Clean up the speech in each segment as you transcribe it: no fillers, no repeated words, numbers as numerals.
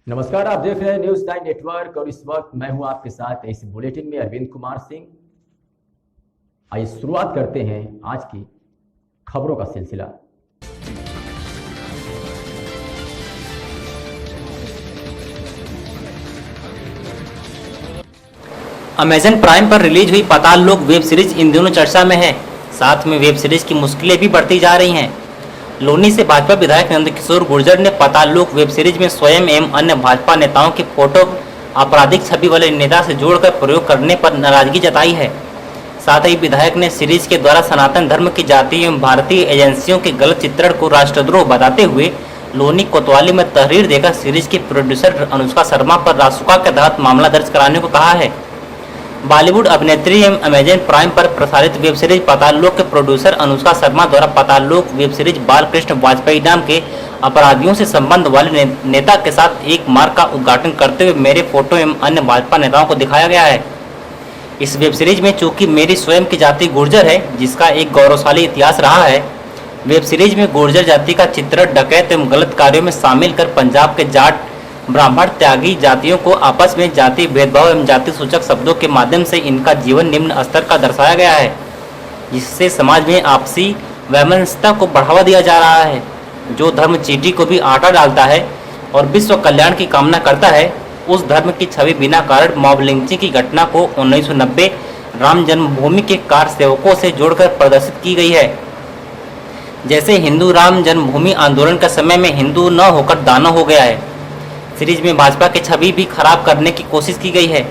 नमस्कार, आप देख रहे हैं न्यूज़ 9 नेटवर्क और इस वक्त मैं हूं आपके साथ इस बुलेटिन में अरविंद कुमार सिंह। आइए शुरुआत करते हैं आज की खबरों का सिलसिला। अमेजन प्राइम पर रिलीज हुई पाताल लोक वेब सीरीज इन दिनों चर्चा में है। साथ में वेब सीरीज की मुश्किलें भी बढ़ती जा रही हैं। लोनी से भाजपा विधायक नंदकिशोर गुर्जर ने पाताल लोक वेब सीरीज में स्वयं एवं अन्य भाजपा नेताओं की फोटो आपराधिक छवि वाले नेता से जोड़कर प्रयोग करने पर नाराजगी जताई है। साथ ही विधायक ने सीरीज के द्वारा सनातन धर्म की जाति एवं भारतीय एजेंसियों के गलत चित्रण को राष्ट्रद्रोह बताते हुए लोनी कोतवाली में तहरीर देकर सीरीज के प्रोड्यूसर अनुष्का शर्मा पर रासुका के तहत मामला दर्ज कराने को कहा है। बॉलीवुड अभिनेत्री एवं अमेजन प्राइम पर प्रसारित वेब सीरीज पाताल लोक के प्रोड्यूसर अनुष्का शर्मा द्वारा पाताल लोक वेब सीरीज बालकृष्ण वाजपेयी नाम के अपराधियों से संबंध वाले नेता के साथ एक मार्ग का उद्घाटन करते हुए मेरे फोटो एवं अन्य भाजपा नेताओं को दिखाया गया है। इस वेब सीरीज में चूंकि मेरी स्वयं की जाति गुर्जर है, जिसका एक गौरवशाली इतिहास रहा है, वेब सीरीज में गुर्जर जाति का चित्रण डकैत एवं गलत कार्यों में शामिल कर पंजाब के जाट ब्राह्मण त्यागी जातियों को आपस में जाति भेदभाव एवं जाति सूचक शब्दों के माध्यम से इनका जीवन निम्न स्तर का दर्शाया गया है, जिससे समाज में आपसी वैमनस्यता को बढ़ावा दिया जा रहा है। जो धर्म चींटी को भी आटा डालता है और विश्व कल्याण की कामना करता है, उस धर्म की छवि बिना कारण मॉब लिंचिंग की घटना को 1990 राम जन्मभूमि के कार सेवकों से जोड़कर प्रदर्शित की गई है। जैसे हिंदू राम जन्मभूमि आंदोलन के समय में हिंदू न होकर दानव हो गया है। सीरीज में भाजपा की छवि भी खराब करने की कोशिश की गई है।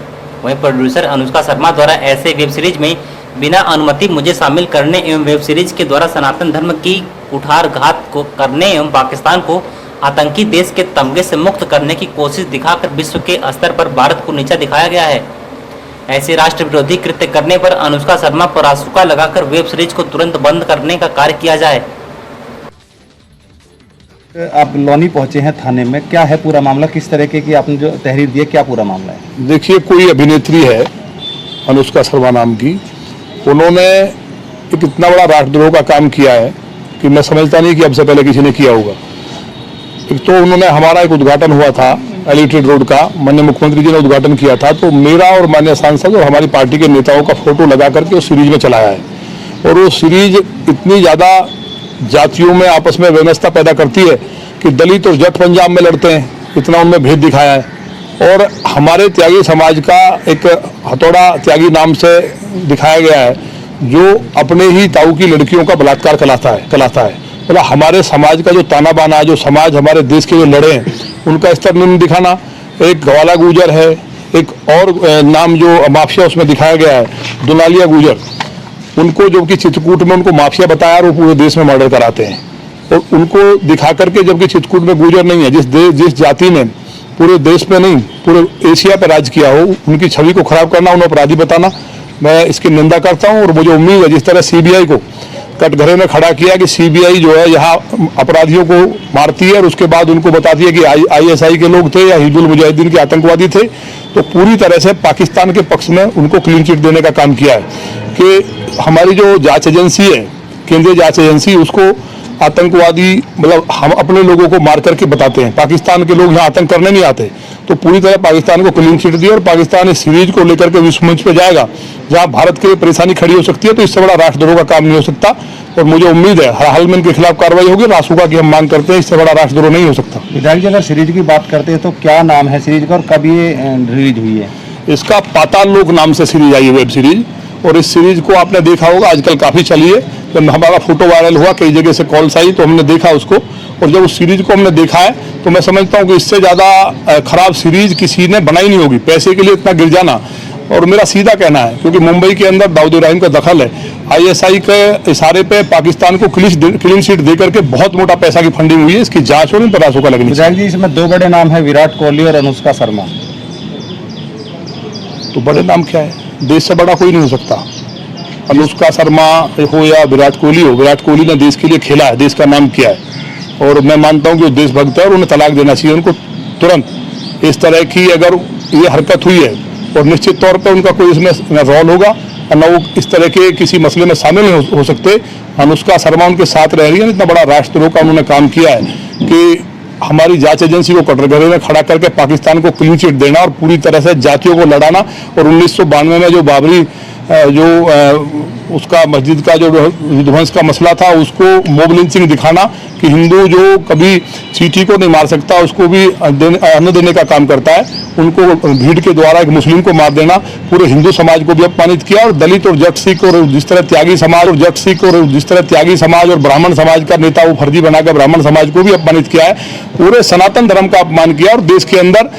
वहीं प्रोड्यूसर अनुष्का शर्मा द्वारा ऐसे वेब सीरीज में बिना अनुमति मुझे शामिल करने एवं वेब सीरीज के द्वारा सनातन धर्म की कुठारघात को करने एवं पाकिस्तान को आतंकी देश के तमगे से मुक्त करने की कोशिश दिखाकर विश्व के स्तर पर भारत को नीचा दिखाया गया है। ऐसे राष्ट्र विरोधी कृत्य करने पर अनुष्का शर्मा पर रासुका लगाकर वेब सीरीज को तुरंत बंद करने का कार्य किया जाए। आप लोनी पहुंचे हैं थाने में, क्या है पूरा मामला? किस तरह की आपने जो तहरीर दी है, क्या पूरा मामला है? देखिए, कोई अभिनेत्री है अनुष्का शर्मा नाम की, उन्होंने एक इतना बड़ा राष्ट्रद्रोह का काम किया है कि मैं समझता नहीं कि अब से पहले किसी ने किया होगा। एक तो उन्होंने हमारा एक उद्घाटन हुआ था एलिवेटेड रोड का, माननीय मुख्यमंत्री जी ने उद्घाटन किया था, तो मेरा और माननीय सांसद और हमारी पार्टी के नेताओं का फोटो लगा करके उस सीरीज में चलाया है। और वो सीरीज इतनी ज़्यादा जातियों में आपस में व्यवस्था पैदा करती है कि दलित और जट पंजाब में लड़ते हैं, इतना उनमें भेद दिखाया है। और हमारे त्यागी समाज का एक हथौड़ा त्यागी नाम से दिखाया गया है, जो अपने ही ताऊ की लड़कियों का बलात्कार कराता है। मतलब हमारे समाज का जो ताना बाना, जो समाज हमारे देश के जो लड़े हैं, उनका स्तर निम्न दिखाना। एक ग्वाला गुर्जर है, एक और नाम जो माफिया उसमें दिखाया गया है दुलालिया गुर्जर, उनको जबकि चित्रकूट में उनको माफिया बताया और वो पूरे देश में मर्डर कराते हैं। और उनको दिखा करके, जबकि चित्रकूट में गुर्जर नहीं है, जिस जाति ने पूरे देश में नहीं पूरे एशिया पर राज किया हो, उनकी छवि को खराब करना, उन्हें अपराधी बताना, मैं इसकी निंदा करता हूं। और मुझे उम्मीद है जिस तरह सीबीआई को कटघरे में खड़ा किया कि सीबीआई जो है यहाँ अपराधियों को मारती है और उसके बाद उनको बताती है कि आईएसआई के लोग थे या हिजबुल मुजाहिदीन के आतंकवादी थे, तो पूरी तरह से पाकिस्तान के पक्ष में उनको क्लीन चिट देने का काम किया है कि हमारी जो जांच एजेंसी है, केंद्रीय जांच एजेंसी, उसको आतंकवादी मतलब हम अपने लोगों को मार करके बताते हैं, पाकिस्तान के लोग यहाँ आतंक करने नहीं आते। तो पूरी तरह पाकिस्तान को क्लीन चिट दी और पाकिस्तान इस सीरीज को लेकर के विश्व मंच पे जाएगा, जहाँ भारत के लिए परेशानी खड़ी हो सकती है। तो इससे बड़ा राष्ट्रद्रोह का काम नहीं हो सकता और मुझे उम्मीद है हर हाल में इनके खिलाफ कार्रवाई होगी। रासुका की हम मांग करते हैं, इससे बड़ा राष्ट्रद्रोह नहीं हो सकता। विधायक जी, अगर सीरीज की बात करते हैं तो क्या नाम है सीरीज का और कब ये रिलीज हुई है? इसका पाताल लोक नाम से सीरीज आई है, वेब सीरीज। और इस सीरीज को आपने देखा होगा, आजकल काफ़ी चली है। जब हमारा फोटो वायरल हुआ, कई जगह से कॉल्स आई, तो हमने देखा उसको। और जब उस सीरीज को हमने देखा है तो मैं समझता हूँ कि इससे ज़्यादा खराब सीरीज किसी ने बनाई नहीं होगी। पैसे के लिए इतना गिर जाना, और मेरा सीधा कहना है, क्योंकि मुंबई के अंदर दाऊद इब्राहिम का दखल है, आईएसआई के इशारे पे पाकिस्तान को क्लीन शीट दे करके बहुत मोटा पैसा की फंडिंग हुई है। इसकी जाँच और इन पर रासुका लगनी चाहिए। जी, इसमें दो बड़े नाम है, विराट कोहली और अनुष्का शर्मा। तो बड़े नाम क्या है? देश से बड़ा कोई नहीं हो सकता। अनुष्का शर्मा हो या विराट कोहली हो, विराट कोहली ने देश के लिए खेला है, देश का नाम किया है, और मैं मानता हूं कि वो देशभक्त है और उन्हें तलाक देना चाहिए उनको तुरंत। इस तरह की अगर ये हरकत हुई है, और निश्चित तौर पर उनका कोई इसमें न रोल होगा और न वो इस तरह के किसी मसले में शामिल नहीं हो सकते। अनुष्का शर्मा उनके साथ रह रही है, इतना बड़ा राष्ट्रद्रोह का उन्होंने काम किया है कि हमारी जांच एजेंसी को कटघरे में खड़ा करके पाकिस्तान को क्लीन चिट देना और पूरी तरह से जातियों को लड़ाना, और 1992 में जो बाबरी उसका मस्जिद का जो विध्वंस का मसला था उसको मोब लिंचिंग दिखाना कि हिंदू जो कभी चींटी को नहीं मार सकता उसको भी अन्न देने का काम करता है, उनको भीड़ के द्वारा एक मुस्लिम को मार देना, पूरे हिंदू समाज को भी अपमानित किया। और दलित और जट सिख और जिस तरह त्यागी समाज और ब्राह्मण समाज का नेता वो फर्जी बनाकर ब्राह्मण समाज को भी अपमानित किया है, पूरे सनातन धर्म का अपमान किया और देश के अंदर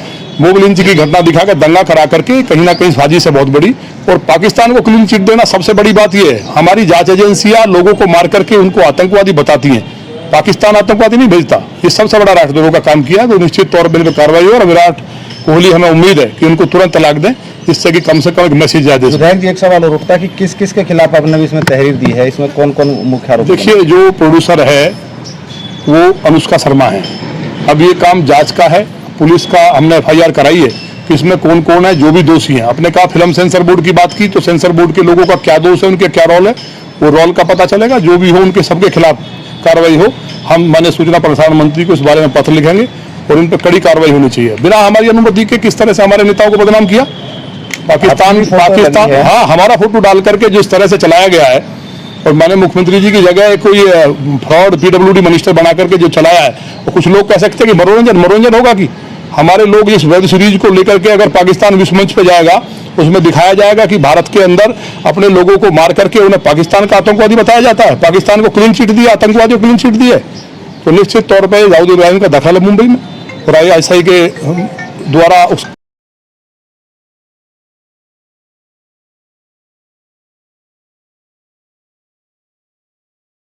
मोब लिंचिंग की घटना दिखाकर दंगा करा करके कहीं ना कहीं साजिश है बहुत बड़ी। और पाकिस्तान को क्लीन चिट देना सबसे बड़ी बात यह है, हमारी जांच एजेंसियां लोगों को मार करके उनको आतंकवादी बताती हैं, पाकिस्तान आतंकवादी नहीं भेजता। ये सबसे बड़ा राष्ट्रद्रोह का काम किया, तो निश्चित तौर पर इन पर कार्रवाई हो। और विराट कोहली हमें उम्मीद है कि उनको तुरंत तलाक दें, जिससे कि कम से कम एक मैसेज जाए। विधायक जी, एक सवाल और उठता है कि किस किस के खिलाफ आपने इसमें तहरीर दी है, इसमें कौन कौन मुख्य आरोप? देखिए, जो प्रोड्यूसर है वो अनुष्का शर्मा है। अब ये काम जांच का है, पुलिस का हमने FIR कराई है कि इसमें कौन कौन है जो भी दोषी हैं। अपने कहा फिल्म सेंसर बोर्ड की बात की, तो सेंसर बोर्ड के लोगों का क्या दोष है, उनके क्या रोल है, वो रोल का पता चलेगा। जो भी हो उनके सबके खिलाफ कार्रवाई हो। हम माननीय सूचना प्रसारण मंत्री को इस बारे में पत्र लिखेंगे और इन पर कड़ी कार्रवाई होनी चाहिए। बिना हमारी अनुमति के किस तरह से हमारे नेताओं को बदनाम किया, पाकिस्तान हाँ हमारा फोटो डाल करके जिस तरह से चलाया गया है, और मैंने मुख्यमंत्री जी की जगह कोई फ्रॉड PWD मिनिस्टर बना करके जो चलाया है, और कुछ लोग कह सकते हैं कि मनोरंजन होगा कि हमारे लोग इस वेब सीरीज को लेकर के अगर पाकिस्तान विश्व मंच पे जाएगा, उसमें दिखाया जाएगा कि भारत के अंदर अपने लोगों को मार करके उन्हें पाकिस्तान का आतंकवादी बताया जाता है, पाकिस्तान को क्लीन चिट दिया, आतंकवादियों को क्लीन चिट दी है। तो निश्चित तौर पर दाऊद इब्राहिम का दखल है मुंबई में, और ISI के द्वारा उस